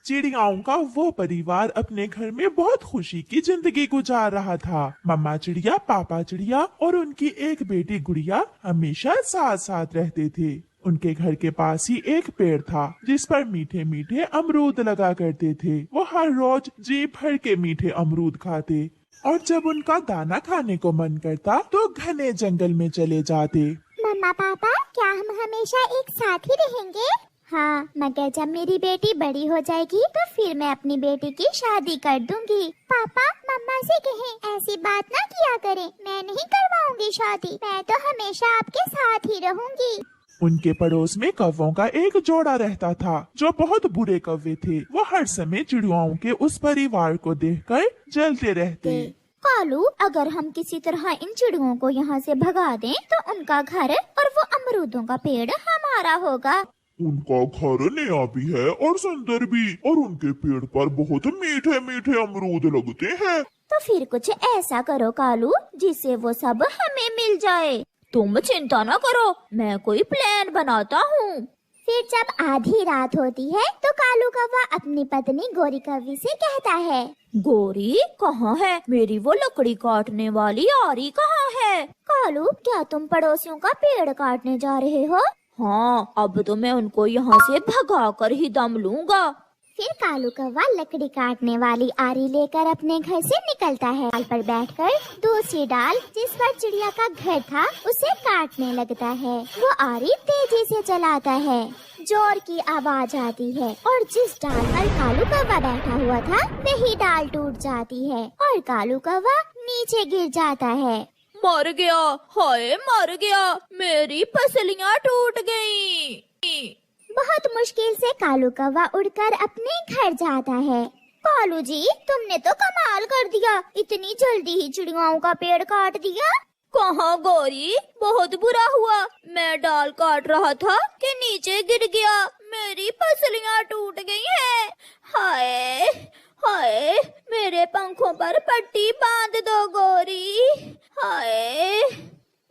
चिड़ियाओं का वो परिवार अपने घर में बहुत खुशी की जिंदगी गुजार रहा था। मम्मा चिड़िया, पापा चिड़िया और उनकी एक बेटी गुड़िया हमेशा साथ साथ रहते थे। उनके घर के पास ही एक पेड़ था जिस पर मीठे मीठे अमरूद लगा करते थे। वो हर रोज जी भर के मीठे अमरूद खाते और जब उनका दाना खाने को मन करता तो घने जंगल में चले जाते। मम्मा पापा, क्या हम हमेशा एक साथ ही रहेंगे? हाँ, मगर जब मेरी बेटी बड़ी हो जाएगी तो फिर मैं अपनी बेटी की शादी कर दूंगी। पापा मम्मा से कहें ऐसी बात ना किया करें, मैं नहीं करवाऊंगी शादी, मैं तो हमेशा आपके साथ ही रहूंगी। उनके पड़ोस में कौवों का एक जोड़ा रहता था जो बहुत बुरे कौवे थे। वो हर समय चिड़ियाओं के उस परिवार को देखकर जलते रहते। कालू, अगर हम किसी तरह इन चिड़ियों को यहाँ से भगा दें तो उनका घर और वो अमरूदों का पेड़ हमारा होगा। उनका घर नया भी है और सुंदर भी, और उनके पेड़ पर बहुत मीठे मीठे अमरूद लगते हैं। तो फिर कुछ ऐसा करो कालू जिससे वो सब हमें मिल जाए। तुम चिंता न करो, मैं कोई प्लान बनाता हूँ। फिर जब आधी रात होती है तो कालू कौवा अपनी पत्नी गोरी कौवी से कहता है, गोरी कहाँ है? मेरी वो लकड़ी काटने वाली आरी कहाँ है? कालू, क्या तुम पड़ोसियों का पेड़ काटने जा रहे हो? हाँ, अब तो मैं उनको यहाँ से भगा कर ही दम लूँगा। फिर कालू कौवा लकड़ी काटने वाली आरी लेकर अपने घर से निकलता है। डाल पर बैठकर दूसरी डाल जिस पर चिड़िया का घर था उसे काटने लगता है। वो आरी तेजी से चलाता है, जोर की आवाज आती है और जिस डाल पर कालू कौवा बैठा हुआ था वही डाल टूट जाती है और कालू कौवा नीचे गिर जाता है। मर गया, हाय मर गया, मेरी पसलियाँ टूट गयी। बहुत मुश्किल से कालू कौवा उड़कर अपने घर जाता है। कालू जी, तुमने तो कमाल कर दिया, इतनी जल्दी ही चिड़ियाओं का पेड़ काट दिया। कहाँ गोरी, बहुत बुरा हुआ। मैं डाल काट रहा था कि नीचे गिर गया, मेरी पसलियाँ टूट गई हैं। हाय हाय, मेरे पंखों पर पट्टी बांध दो गोरी। हाय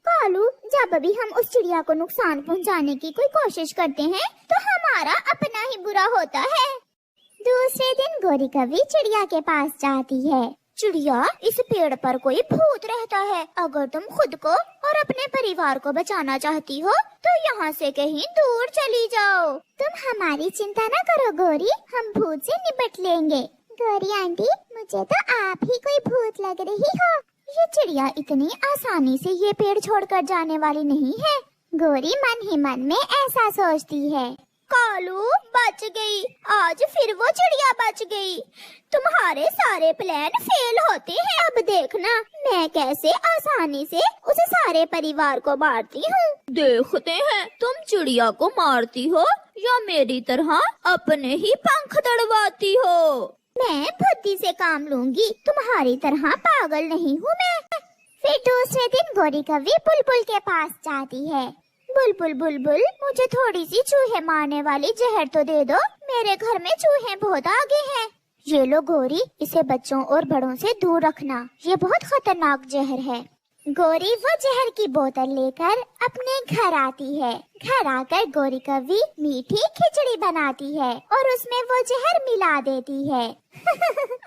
कालू, जब भी हम उस चिड़िया को नुकसान पहुंचाने की कोई कोशिश करते हैं तो हमारा अपना ही बुरा होता है। दूसरे दिन गोरी कौवी चिड़िया के पास जाती है। चिड़िया, इस पेड़ पर कोई भूत रहता है, अगर तुम खुद को और अपने परिवार को बचाना चाहती हो तो यहाँ से कहीं दूर चली जाओ। तुम हमारी चिंता न करो गोरी, हम भूत से निपट लेंगे। गोरी आंटी, मुझे तो आप ही कोई भूत लग रही हो। ये चिड़िया इतनी आसानी से ये पेड़ छोड़कर जाने वाली नहीं है। गोरी मन ही मन में ऐसा सोचती है। कालू, बच गई, आज फिर वो चिड़िया बच गई। तुम्हारे सारे प्लान फेल होते हैं। अब देखना मैं कैसे आसानी से उस सारे परिवार को मारती हूँ। देखते हैं तुम चिड़िया को मारती हो या मेरी तरह अपने ही पंख दड़वाती हो। मैं बुद्धि से काम लूंगी, तुम्हारी तरह पागल नहीं हूँ मैं। फिर दूसरे दिन गोरी कौवी बुलबुल के पास जाती है। बुलबुल बुलबुल, मुझे थोड़ी सी चूहे मारने वाली जहर तो दे दो, मेरे घर में चूहे बहुत आगे हैं। ये लो गोरी, इसे बच्चों और बड़ों से दूर रखना, ये बहुत खतरनाक जहर है। गोरी वो जहर की बोतल लेकर अपने घर आती है। घर आकर गोरी कौवी मीठी खिचड़ी बनाती है और उसमें वो जहर मिला देती है।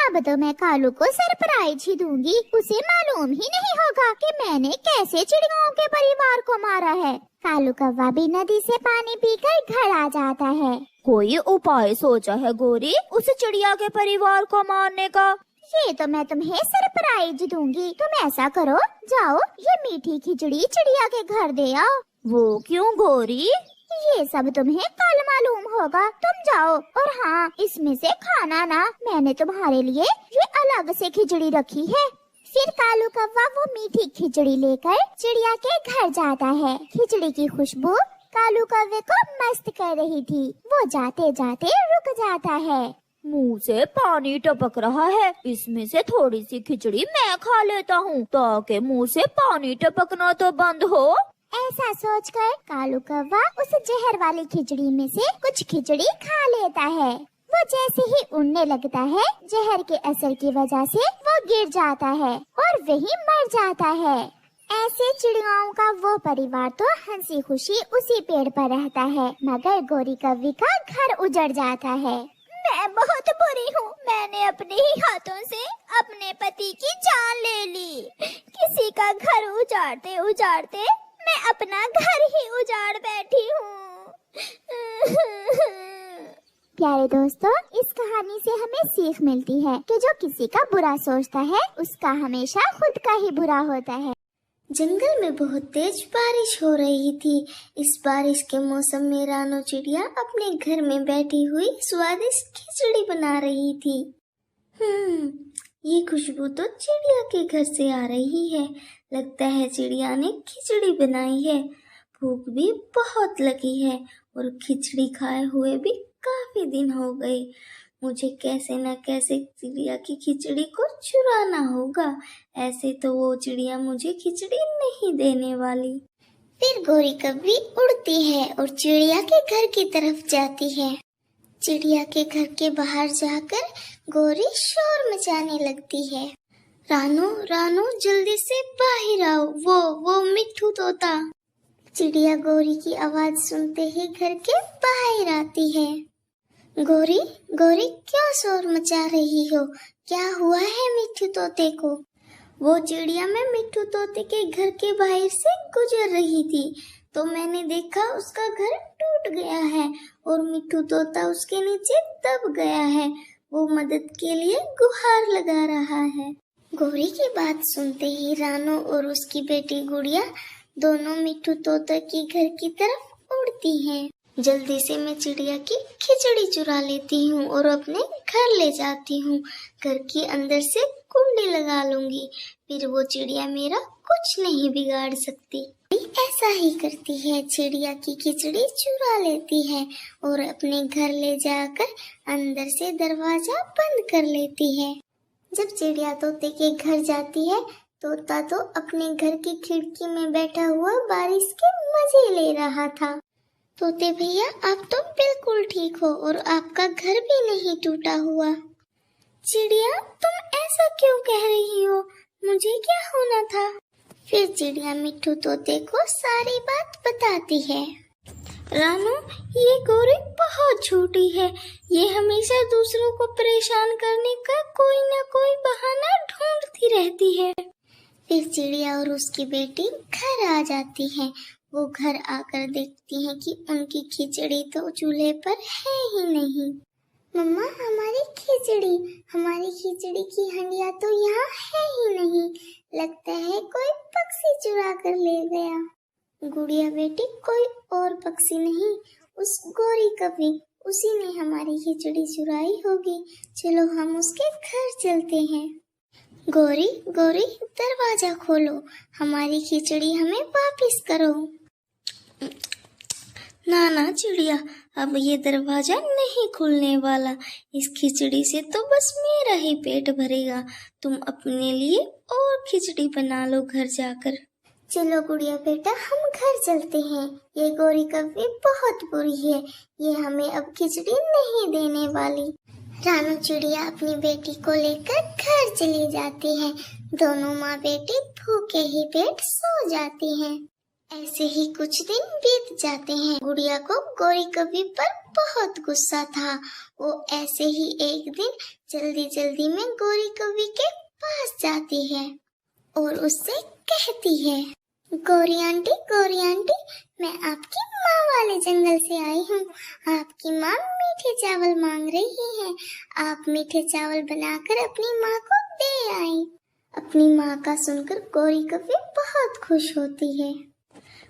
अब तो मैं कालू को सरप्राइज ही दूंगी, उसे मालूम ही नहीं होगा कि मैंने कैसे चिड़ियों के परिवार को मारा है। कालू कौवा भी नदी से पानी पीकर घर आ जाता है। कोई उपाय सोचा है गोरी उस चिड़िया के परिवार को मारने का? ये तो मैं तुम्हें सरप्राइज दूंगी, तुम ऐसा करो, जाओ ये मीठी खिचड़ी चिड़िया के घर दे आओ। वो क्यों गोरी? ये सब तुम्हें कल मालूम होगा, तुम जाओ। और हाँ, इसमें से खाना ना, मैंने तुम्हारे लिए ये अलग से खिचड़ी रखी है। फिर कालू कौवा वो मीठी खिचड़ी लेकर चिड़िया के घर जाता है। खिचड़ी की खुशबू कालू कौवे को मस्त कर रही थी। वो जाते जाते रुक जाता है। मुंह से पानी टपक रहा है, इसमें से थोड़ी सी खिचड़ी मैं खा लेता हूँ ताकि मुंह से पानी टपकना तो बंद हो। ऐसा सोचकर कालू कौवा उस जहर वाली खिचड़ी में से कुछ खिचड़ी खा लेता है। वो जैसे ही उड़ने लगता है, जहर के असर की वजह से वो गिर जाता है और वहीं मर जाता है। ऐसे चिड़ियाओं का वो परिवार तो हंसी खुशी उसी पेड़ पर रहता है, मगर गोरी कौवी का घर उजड़ जाता है। मैं बहुत बुरी हूँ। मैंने अपने ही हाथों से अपने पति की जान ले ली। किसी का घर उजाड़ते उजाड़ते मैं अपना घर ही उजाड़ बैठी हूँ। प्यारे दोस्तों, इस कहानी से हमें सीख मिलती है कि जो किसी का बुरा सोचता है उसका हमेशा खुद का ही बुरा होता है। जंगल में बहुत तेज बारिश हो रही थी। इस बारिश के मौसम में रानो चिड़िया अपने घर में बैठी हुई स्वादिष्ट खिचड़ी बना रही थी। ये खुशबू तो चिड़िया के घर से आ रही है। लगता है चिड़िया ने खिचड़ी बनाई है। भूख भी बहुत लगी है और खिचड़ी खाए हुए भी काफी दिन हो गए। मुझे कैसे न कैसे चिड़िया की खिचड़ी को चुराना होगा। ऐसे तो वो चिड़िया मुझे खिचड़ी नहीं देने वाली। फिर गोरी कभी उड़ती है और चिड़िया के घर की तरफ जाती है। चिड़िया के घर के बाहर जाकर गोरी शोर मचाने लगती है। रानो रानो जल्दी से बाहर आओ, वो मिट्ठू तोता। चिड़िया गोरी की आवाज सुनते ही घर के बाहर आती है। गोरी गोरी क्यों शोर मचा रही हो? क्या हुआ है मिट्ठू तोते को? वो चिड़िया मैं मिट्ठू तोते के घर के बाहर से गुजर रही थी तो मैंने देखा उसका घर टूट गया है और मिट्ठू तोता उसके नीचे दब गया है। वो मदद के लिए गुहार लगा रहा है। गोरी की बात सुनते ही रानो और उसकी बेटी गुड़िया दोनों मिट्ठू तोता के घर की तरफ उड़ती हैं। जल्दी से मैं चिड़िया की खिचड़ी चुरा लेती हूँ और अपने घर ले जाती हूँ। घर के अंदर से कुंडी लगा लूंगी, फिर वो चिड़िया मेरा कुछ नहीं बिगाड़ सकती। ऐसा ही करती है, चिड़िया की खिचड़ी चुरा लेती है और अपने घर ले जाकर अंदर से दरवाजा बंद कर लेती है। जब चिड़िया तोते के घर जाती है, तोता तो अपने घर की खिड़की में बैठा हुआ बारिश के मजे ले रहा था। तोते भैया, आप तो बिल्कुल ठीक हो और आपका घर भी नहीं टूटा हुआ। चिड़िया, तुम ऐसा क्यों कह रही हो? मुझे क्या होना था? फिर चिड़िया मिट्ठू तोते को सारी बात बताती है। रानू, ये गोरी बहुत छोटी है। ये हमेशा दूसरों को परेशान करने का कोई न कोई बहाना ढूंढती रहती है। फिर चिड़िया और उसकी बेटी घर आ जाती है। वो घर आकर देखती हैं कि उनकी खिचड़ी तो चूल्हे पर है ही नहीं। मम्मा, हमारी खिचड़ी की हंडिया तो यहाँ है ही नहीं। लगता है कोई पक्षी चुरा कर ले गया। गुड़िया बेटी, कोई और पक्षी नहीं, उस गोरी कभी, उसी ने हमारी खिचड़ी चुराई होगी। चलो हम उसके घर चलते हैं। गोरी गोरी, दरवाजा खोलो, हमारी खिचड़ी हमें वापस करो। ना चिड़िया, अब ये दरवाजा नहीं खुलने वाला। इस खिचड़ी से तो बस मेरा ही पेट भरेगा। तुम अपने लिए और खिचड़ी बना लो घर जाकर। चलो गुड़िया बेटा, हम घर चलते हैं। ये गोरी कभी बहुत बुरी है, ये हमें अब खिचड़ी नहीं देने वाली। रानू चिड़िया अपनी बेटी को लेकर घर चली जाती है। दोनों माँ बेटी भूखे ही पेट सो जाती हैं। ऐसे ही कुछ दिन बीत जाते हैं। गुड़िया को गोरी कभी पर बहुत गुस्सा था। वो ऐसे ही एक दिन जल्दी जल्दी में गोरी कभी के पास जाती है और उससे कहती है, गोरी आंटी, मैं आपकी माँ वाले जंगल से आई हूँ। आपकी माँ मीठे चावल मांग रही है। आप मीठे चावल बनाकर अपनी माँ को दे आई। अपनी माँ का सुनकर गोरी कभी बहुत खुश होती है।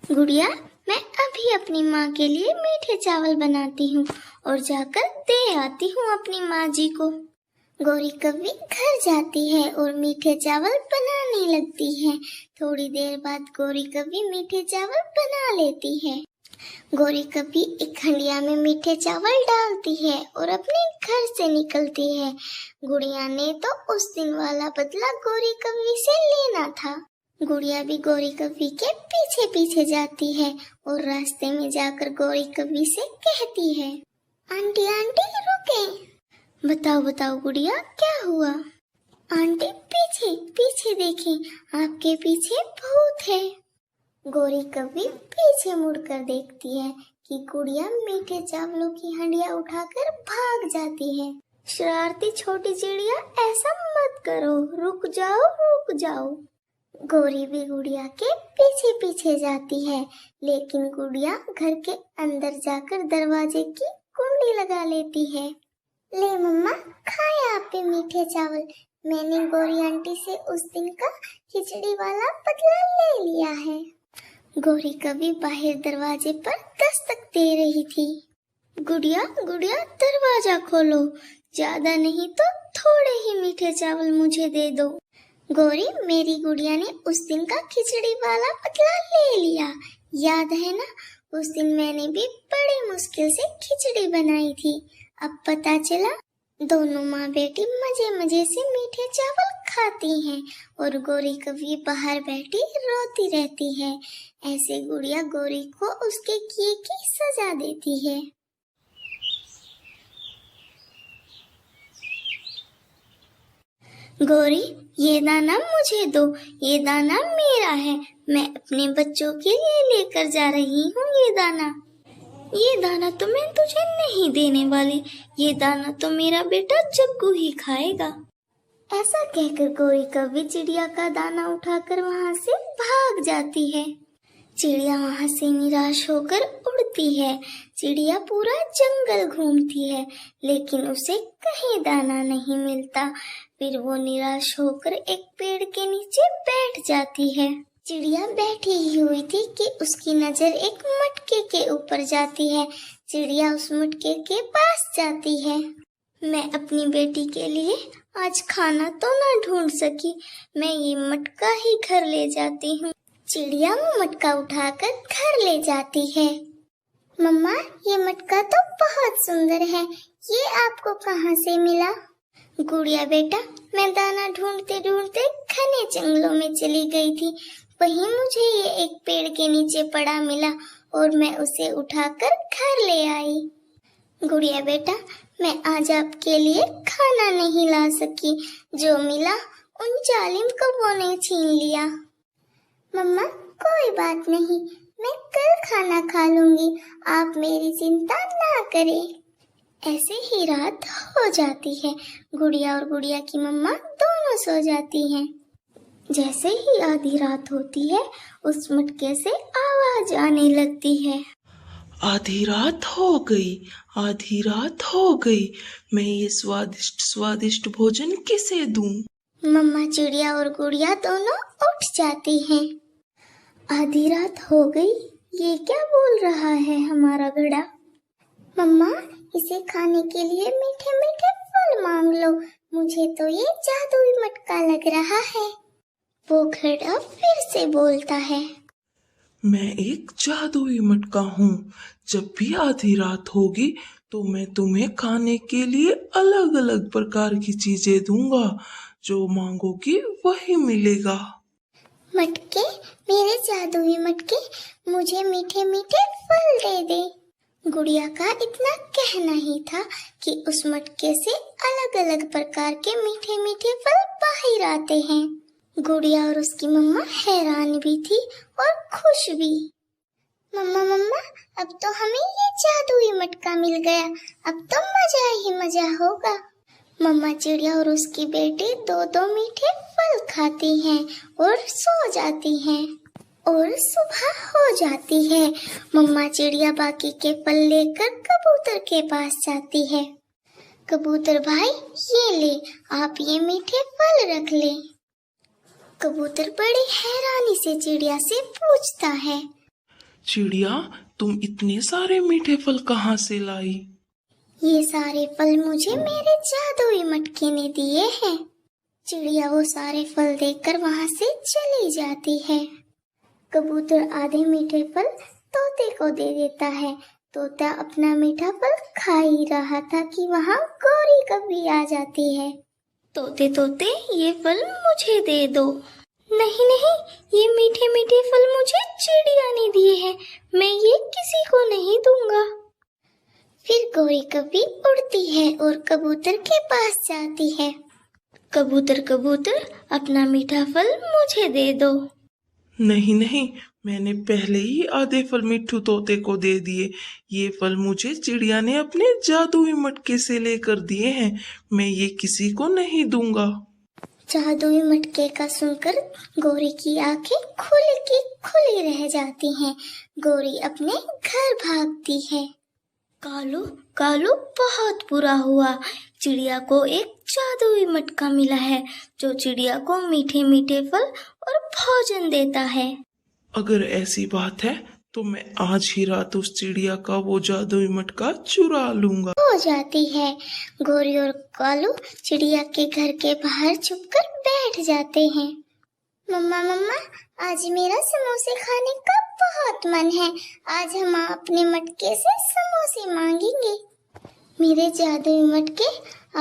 गुड़िया, मैं अभी अपनी माँ के लिए मीठे चावल बनाती हूँ और जाकर दे आती हूँ अपनी माँ जी को। गोरी कभी घर जाती है और मीठे चावल बनाने लगती है। थोड़ी देर बाद गोरी कभी मीठे चावल बना लेती है। गोरी कभी एक हंडिया में मीठे चावल डालती है और अपने घर से निकलती है। गुड़िया ने तो उस दिन वाला बदला गोरी कभी से लेना था। गुड़िया भी गोरी कभी के पीछे पीछे जाती है और रास्ते में जाकर गोरी कभी से कहती है, आंटी रुके। बताओ गुड़िया, क्या हुआ? आंटी, पीछे देखें, आपके पीछे भूत है। गोरी कभी पीछे मुड़कर देखती है कि गुड़िया मीठे चावलों की हंडिया उठाकर भाग जाती है। शरारती छोटी चिड़िया, ऐसा मत करो, रुक जाओ रुक जाओ। गोरी भी गुड़िया के पीछे पीछे जाती है, लेकिन गुड़िया घर के अंदर जाकर दरवाजे की कुंडी लगा लेती है। ले मम्मा, खाए आपके मीठे चावल। मैंने गोरी आंटी से उस दिन का खिचड़ी वाला बदला ले लिया है। गोरी कभी बाहर दरवाजे पर दस्तक दे रही थी। गुड़िया गुड़िया, दरवाजा खोलो, ज्यादा नहीं तो थोड़े ही मीठे चावल मुझे दे दो। गोरी, मेरी गुड़िया ने उस दिन का खिचड़ी वाला बदला ले लिया, याद है ना? उस दिन मैंने भी बड़ी मुश्किल से खिचड़ी बनाई थी। अब पता चला दोनों माँ बेटी मजे मजे से मीठे चावल खाती हैं और गोरी कभी बाहर बैठी रोती रहती है। ऐसे गुड़िया गोरी को उसके किए की सजा देती है। गोरी, ये दाना मुझे दो, ये दाना मेरा है, मैं अपने बच्चों के लिए लेकर जा रही हूँ ये दाना तो मैं तुझे नहीं देने वाली, ये दाना तो मेरा बेटा जग्गू ही खाएगा। ऐसा कहकर गोरी कभी चिड़िया का दाना उठाकर वहाँ से भाग जाती है। चिड़िया वहाँ से निराश होकर उड़ती है। चिड़िया पूरा जंगल घूमती है, लेकिन उसे कहीं दाना नहीं मिलता। फिर वो निराश होकर एक पेड़ के नीचे बैठ जाती है। चिड़िया बैठी ही हुई थी कि उसकी नजर एक मटके के ऊपर जाती है। चिड़िया उस मटके के पास जाती है। मैं अपनी बेटी के लिए आज खाना तो न ढूंढ सकी, मैं ये मटका ही घर ले जाती हूँ। चिड़िया वो मटका उठाकर घर ले जाती है। मम्मा, ये मटका तो बहुत सुंदर है, ये आपको कहाँ से मिला? गुड़िया बेटा, मैं दाना ढूंढते ढूंढते घने जंगलों में चली गई थी, वहीं मुझे ये एक पेड़ के नीचे पड़ा मिला और मैं उसे उठाकर घर ले आई। गुड़िया बेटा, मैं आज आपके लिए खाना नहीं ला सकी, जो मिला उन जालिम कौवों ने छीन लिया। मम्मा, कोई बात नहीं, मैं कल खाना खा लूंगी, आप मेरी चिंता ना करें। ऐसे ही रात हो जाती है। गुड़िया और गुड़िया की मम्मा दोनों सो जाती हैं। जैसे ही आधी रात होती है, उस मटके से आवाज आने लगती है। आधी रात हो गई, आधी रात हो गई, मैं ये स्वादिष्ट स्वादिष्ट भोजन किसे दूं? मम्मा चिड़िया और गुड़िया दोनों उठ जाती हैं। आधी रात हो गई, ये क्या बोल रहा है हमारा घड़ा? मम्मा, इसे खाने के लिए मीठे मीठे फल मांग लो, मुझे तो ये जादुई मटका लग रहा है। वो घड़ा फिर से बोलता है। मैं एक जादुई मटका हूँ, जब भी आधी रात होगी तो मैं तुम्हें खाने के लिए अलग अलग प्रकार की चीजें दूंगा, जो मांगोगी वही मिलेगा। मटके, मेरे जादुई मटके, मुझे मीठे मीठे फल दे दे। गुड़िया का इतना कहना ही था कि उस मटके से अलग अलग प्रकार के मीठे मीठे फल बाहर आते हैं। गुड़िया और उसकी मम्मा हैरान भी थी और खुश भी। मम्मा मम्मा, अब तो हमें ये जादुई मटका मिल गया, अब तो मजा ही मजा होगा। मम्मा चिड़िया और उसकी बेटी दो दो मीठे फल खाती हैं और सो जाती हैं। और सुबह हो जाती है। मम्मा चिड़िया बाकी के फल लेकर कबूतर के पास जाती है। कबूतर भाई, ये ले, आप ये मीठे फल रख ले। कबूतर बड़ी हैरानी से चिड़िया से पूछता है। चिड़िया, तुम इतने सारे मीठे फल कहाँ से लाई? ये सारे फल मुझे मेरे जादुई मटके ने दिए हैं। चिड़िया वो सारे फल देखकर वहाँ से चली जाती है। कबूतर आधे मीठे फल तोते को दे देता है। तोता अपना मीठा फल खा ही रहा था कि वहाँ गौरी कभी आ जाती है। तोते तोते, ये फल मुझे दे दो। नहीं नहीं, ये मीठे मीठे फल मुझे चिड़िया ने दिए हैं, मैं ये किसी को नहीं दूंगा। फिर गौरी कभी उड़ती है और कबूतर के पास जाती है। कबूतर कबूतर, अपना मीठा फल मुझे दे दो। नहीं नहीं, मैंने पहले ही आधे फल मिट्ठू तोते को दे दिए। ये फल मुझे चिड़िया ने अपने जादुई मटके से लेकर दिए हैं। मैं ये किसी को नहीं दूंगा। जादुई मटके का सुनकर गौरी की आंखें खुली की खुली रह जाती हैं। गौरी अपने घर भागती है। कालू कालू बहुत बुरा हुआ। चिड़िया को एक जादुई मटका मिला है जो चिड़िया को मीठे मीठे फल और भोजन देता है। अगर ऐसी बात है तो मैं आज ही रात उस चिड़िया का वो जादुई मटका चुरा लूंगा। हो जाती है। गौरी और कालू चिड़िया के घर के बाहर छुपकर बैठ जाते हैं। मम्मा मम्मा, आज मेरा समोसे खाने का बहुत मन है। आज हम अपने मटके से समोसे मांगेंगे। मेरे जादुई मटके,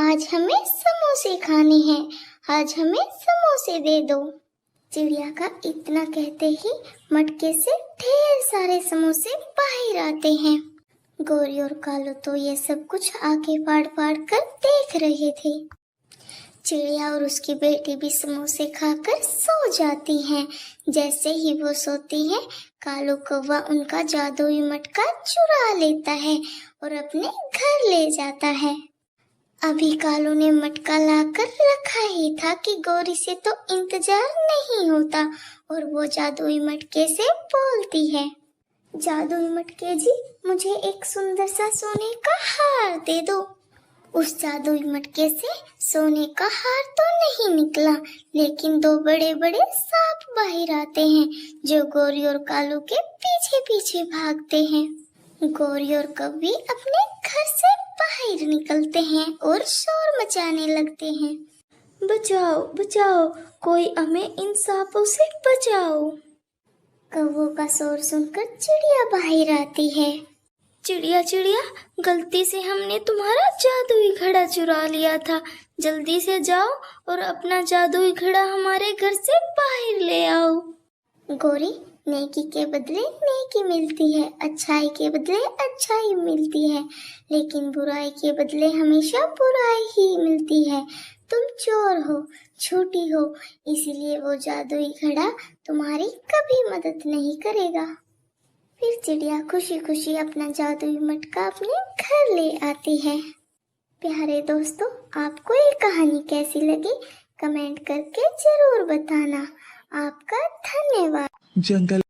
आज हमें समोसे खाने हैं। आज हमें समोसे दे दो। चिड़िया का इतना कहते ही मटके से ढेर सारे समोसे बाहर आते हैं। गौरी और कालू तो ये सब कुछ आंखें फाड़ फाड़ कर देख रहे थे। चिड़िया और उसकी बेटी भी समोसे खाकर सो जाती हैं। जैसे ही वो सोती है, कालू कौवा उनका जादुई मटका चुरा लेता है और अपने घर ले जाता है। अभी कालू ने मटका लाकर रखा ही था कि गौरी से तो इंतजार नहीं होता और वो जादुई मटके से बोलती है, जादुई मटके जी, मुझे एक सुंदर सा सोने का हार दे दो। उस जादुई मटके से सोने का हार तो नहीं निकला, लेकिन दो बड़े बड़े सांप बाहर आते हैं जो गौरी और कालू के पीछे पीछे भागते हैं। गौरी और कौवी अपने घर से बाहर निकलते हैं और शोर मचाने लगते हैं, बचाओ बचाओ, कोई हमें इन सांपों से बचाओ। कौवों का शोर सुनकर चिड़िया बाहर आती है। चिड़िया चिड़िया, गलती से हमने तुम्हारा जादुई घड़ा चुरा लिया था। जल्दी से जाओ और अपना जादुई घड़ा हमारे घर से बाहर ले आओ। गौरी, नेकी के बदले नेकी मिलती है, अच्छाई के बदले अच्छाई मिलती है, लेकिन बुराई के बदले हमेशा बुराई ही मिलती है। तुम चोर हो, झूठी हो, इसीलिए वो जादुई घड़ा तुम्हारी कभी मदद नहीं करेगा। फिर चिड़िया खुशी खुशी अपना जादुई मटका अपने घर ले आती है। प्यारे दोस्तों, आपको ये कहानी कैसी लगी कमेंट करके जरूर बताना। आपका धन्यवाद। जंगल